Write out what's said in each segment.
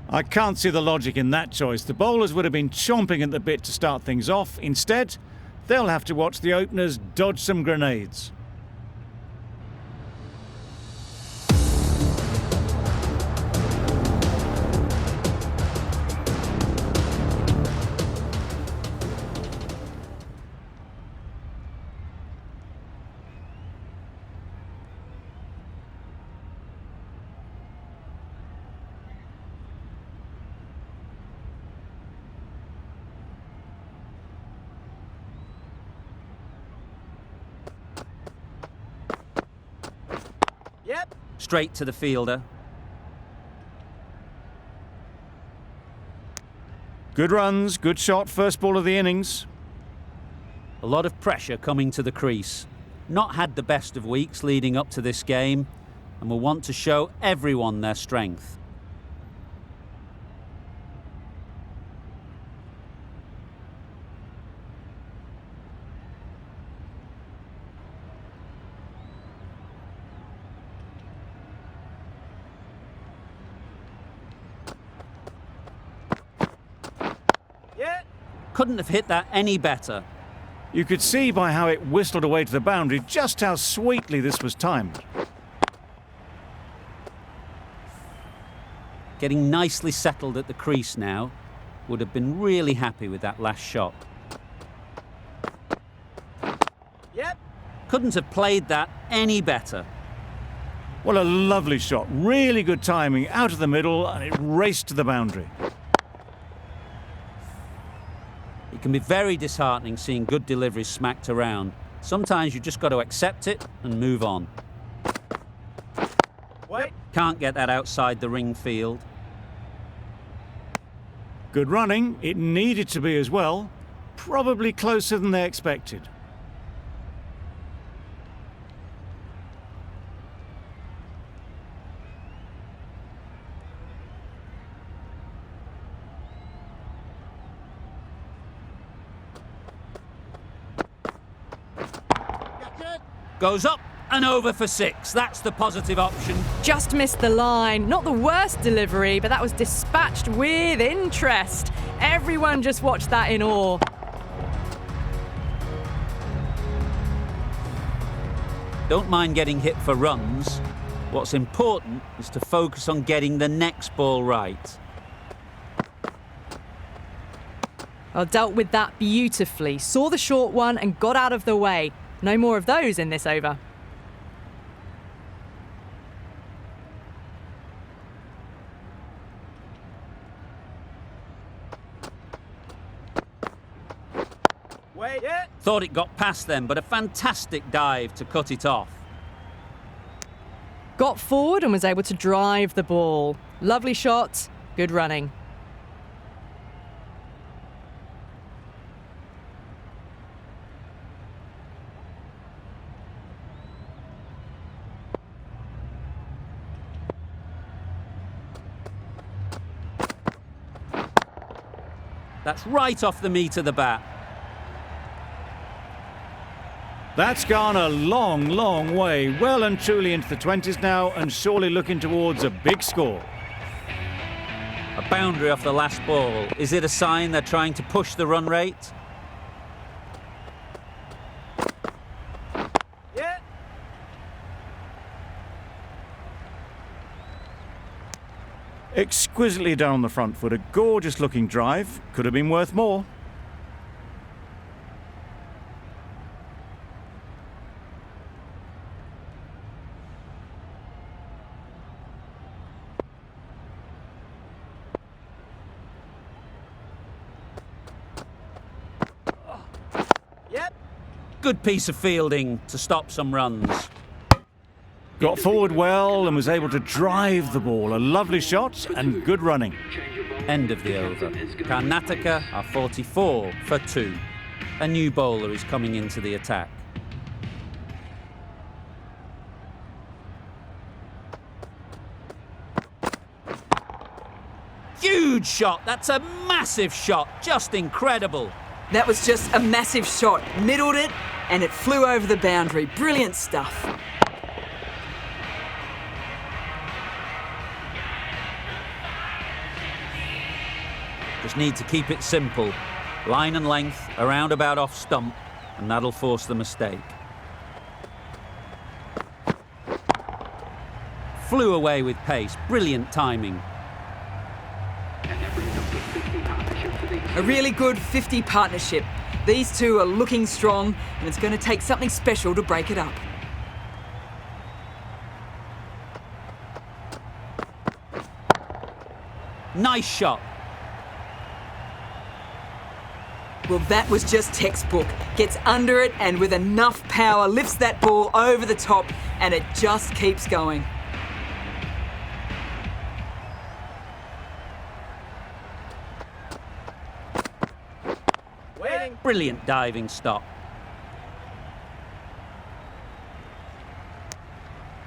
I can't see the logic in that choice. The bowlers would have been chomping at the bit to start things off. Instead, they'll have to watch the openers dodge some grenades. Yep. Straight to the fielder. Good runs, good shot, first ball of the innings. A lot of pressure coming to the crease. Not had the best of weeks leading up to this game and will want to show everyone their strength. Couldn't have hit that any better. You could see by how it whistled away to the boundary just how sweetly this was timed. Getting nicely settled at the crease now. Would have been really happy with that last shot. Yep. Couldn't have played that any better. Well, a lovely shot. Really good timing, out of the middle, and it raced to the boundary. It can be very disheartening seeing good deliveries smacked around. Sometimes you just got to accept it and move on. Wait. Can't get that outside the ring field. Good running. It needed to be as well. Probably closer than they expected. Goes up and over for 6. That's the positive option. Just missed the line. Not the worst delivery, but that was dispatched with interest. Everyone just watched that in awe. Don't mind getting hit for runs. What's important is to focus on getting the next ball right. Well, dealt with that beautifully. Saw the short one and got out of the way. No more of those in this over. Wait. Yeah. Thought it got past them, but a fantastic dive to cut it off. Got forward and was able to drive the ball. Lovely shot, good running. That's right off the meat of the bat. That's gone a long, long way. Well and truly into the 20s now and surely looking towards a big score. A boundary off the last ball. Is it a sign they're trying to push the run rate? Yeah. Exquisitely done on the front foot. A gorgeous looking drive. Could have been worth more. Yep. Good piece of fielding to stop some runs. Got forward well and was able to drive the ball. A lovely shot and good running. End of the over. Karnataka are 44 for 2. A new bowler is coming into the attack. Huge shot. That's a massive shot. Just incredible. That was just a massive shot. Middled it and it flew over the boundary. Brilliant stuff. Just need to keep it simple. Line and length, around about off stump, and that'll force the mistake. Flew away with pace. Brilliant timing. A really good 50 partnership. These two are looking strong, and it's going to take something special to break it up. Nice shot. Well, that was just textbook. Gets under it and with enough power lifts that ball over the top, and it just keeps going. Brilliant diving stop.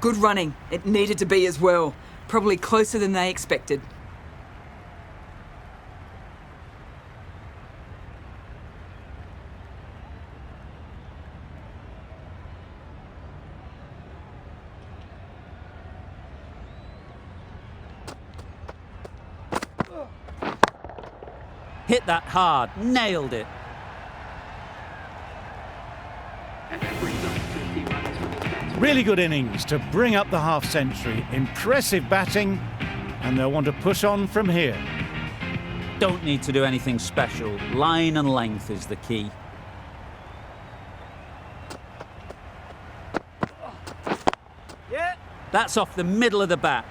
Good running. It needed to be as well. Probably closer than they expected. Hit that hard. Nailed it. Really good innings to bring up the half-century. Impressive batting, and they'll want to push on from here. Don't need to do anything special. Line and length is the key. That's off the middle of the bat.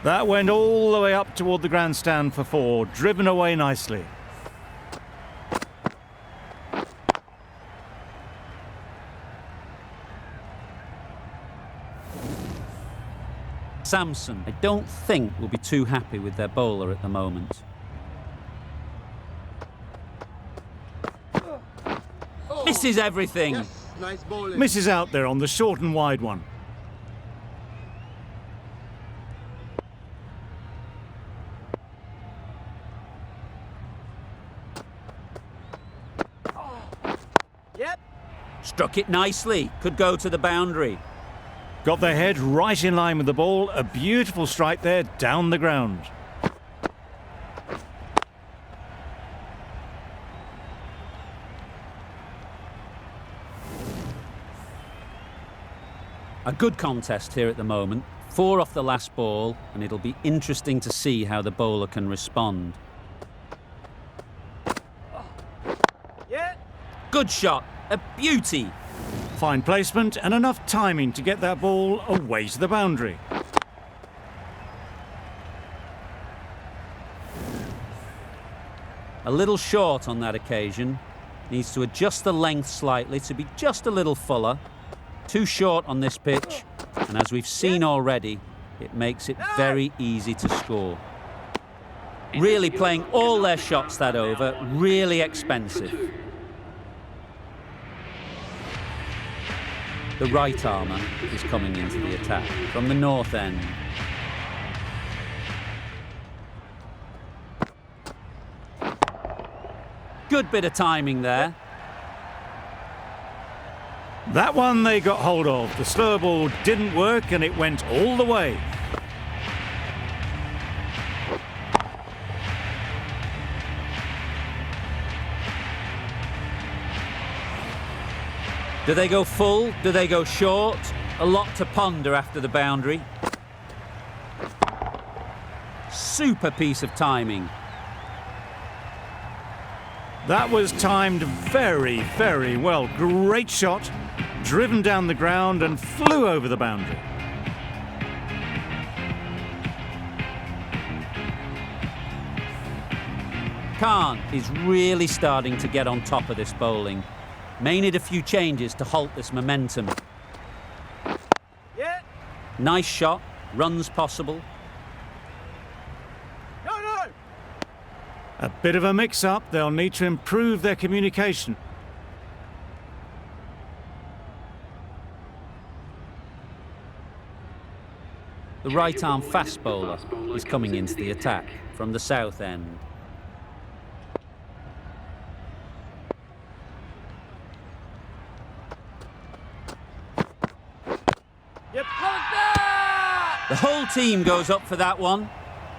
That went all the way up toward the grandstand for 4, driven away nicely. Samson, I don't think, will be too happy with their bowler at the moment. Misses everything. Yes, nice bowling. Misses out there on the short and wide one. Struck it nicely. Could go to the boundary. Got their head right in line with the ball. A beautiful strike there down the ground. A good contest here at the moment. 4 off the last ball, and it'll be interesting to see how the bowler can respond. Good shot. A beauty. Fine placement and enough timing to get that ball away to the boundary. A little short on that occasion. Needs to adjust the length slightly to be just a little fuller. Too short on this pitch, and as we've seen already, it makes it very easy to score. Really playing all their shots that over, really expensive. The right armour is coming into the attack from the north end. Good bit of timing there. That one they got hold of. The slow ball didn't work and it went all the way. Do they go full? Do they go short? A lot to ponder after the boundary. Super piece of timing. That was timed very, very well. Great shot, driven down the ground and flew over the boundary. Khan is really starting to get on top of this bowling. May need a few changes to halt this momentum. Nice shot, runs possible. A bit of a mix-up. They'll need to improve their communication. The right-arm fast bowler is coming into the attack from the south end. The whole team goes up for that one.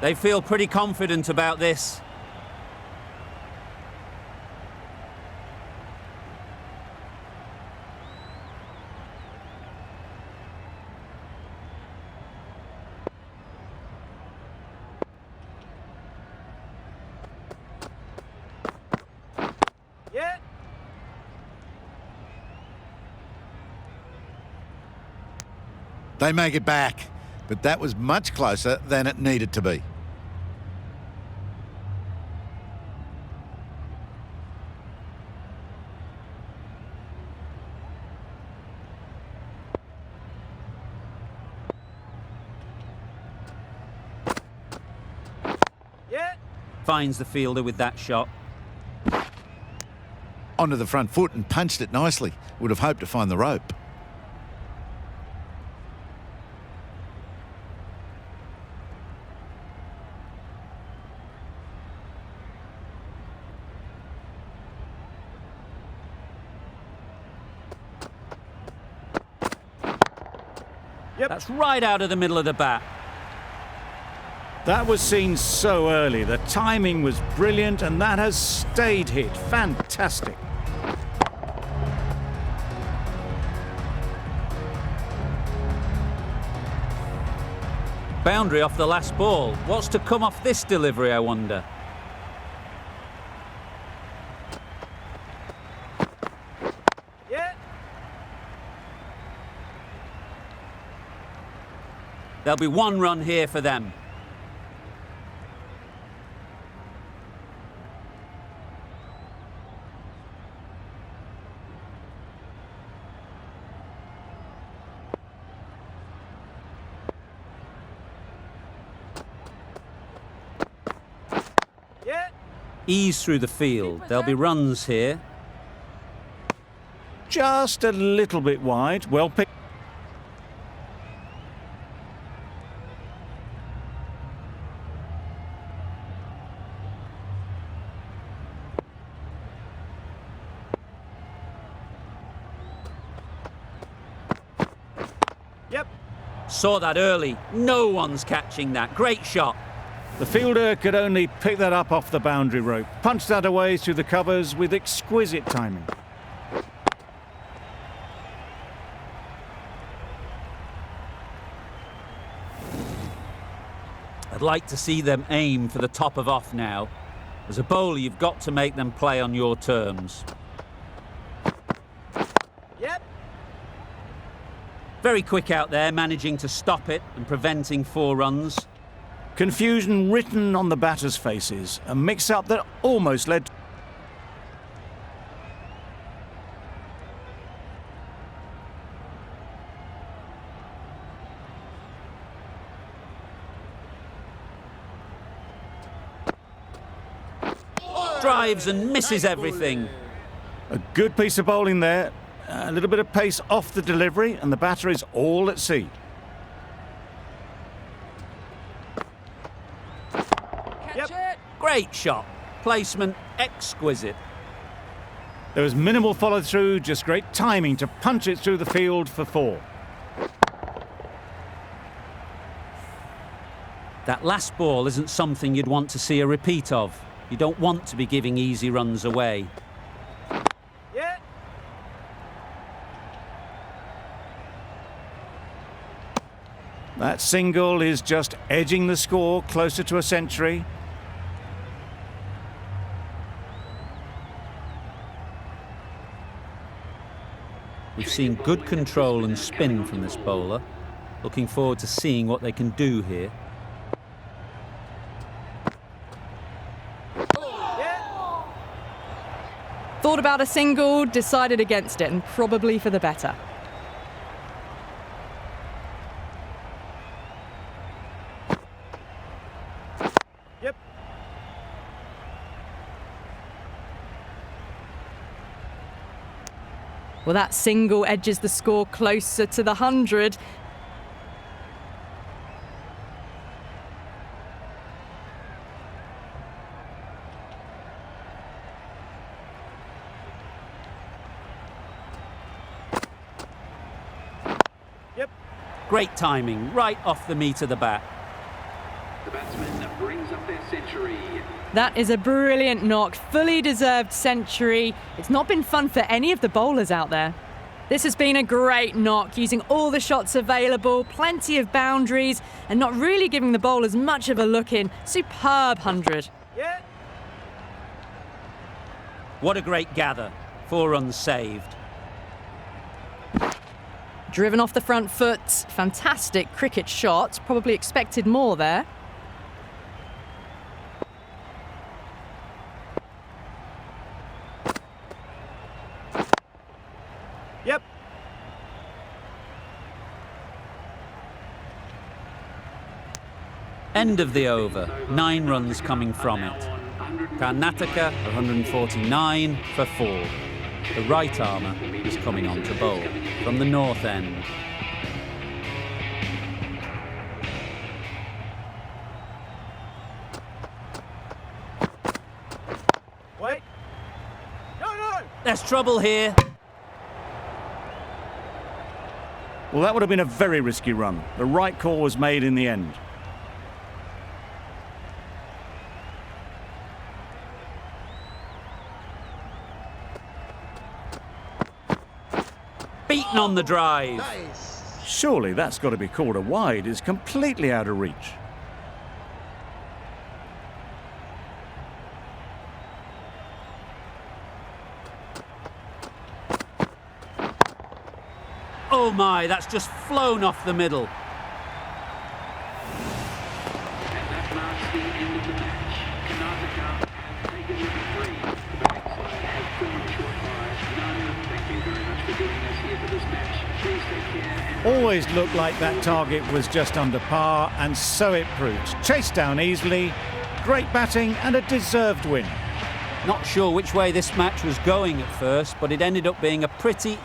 They feel pretty confident about this. They make it back, but that was much closer than it needed to be. Finds the fielder with that shot. Onto the front foot and punched it nicely. Would have hoped to find the rope. That's right out of the middle of the bat. That was seen so early. The timing was brilliant, and that has stayed hit. Fantastic. Boundary off the last ball. What's to come off this delivery, I wonder? There'll be one run here for them. Ease through the field. There'll be runs here. Just a little bit wide. Well picked. Saw that early. No one's catching that. Great shot. The fielder could only pick that up off the boundary rope. Punched that away through the covers with exquisite timing. I'd like to see them aim for the top of off now. As a bowler, you've got to make them play on your terms. Very quick out there, managing to stop it and preventing 4 runs. Confusion written on the batters' faces. A mix-up that almost led to... Drives and misses everything. A good piece of bowling there. A little bit of pace off the delivery, and the batter is all at sea. Great shot. Placement exquisite. There was minimal follow-through, just great timing to punch it through the field for 4. That last ball isn't something you'd want to see a repeat of. You don't want to be giving easy runs away. That single is just edging the score closer to a century. We've seen good control and spin from this bowler. Looking forward to seeing what they can do here. Thought about a single, decided against it, and probably for the better. Well, that single edges the score closer to the 100. Great timing, right off the meat of the bat. The batsman brings up their century. That is a brilliant knock, fully deserved century. It's not been fun for any of the bowlers out there. This has been a great knock, using all the shots available, plenty of boundaries, and not really giving the bowlers much of a look in. Superb 100. What a great gather. 4 runs saved. Driven off the front foot. Fantastic cricket shot. Probably expected more there. Yep. End of the over. 9 runs coming from it. Karnataka 149 for 4. The right armour is coming on to bowl from the north end. Wait. No. There's trouble here. Well, that would have been a very risky run. The right call was made in the end. Beaten on the drive. Surely that's got to be called a wide. It's completely out of reach. Oh my, that's just flown off the middle. And that marks the end of the match. Karnataka has taken number 3. The batting side has fallen short by none. Thank you very much for joining us here for this match. Please take care. Always looked like that target was just under par, and so it proved. Chased down easily, great batting and a deserved win. Not sure which way this match was going at first, but it ended up being a pretty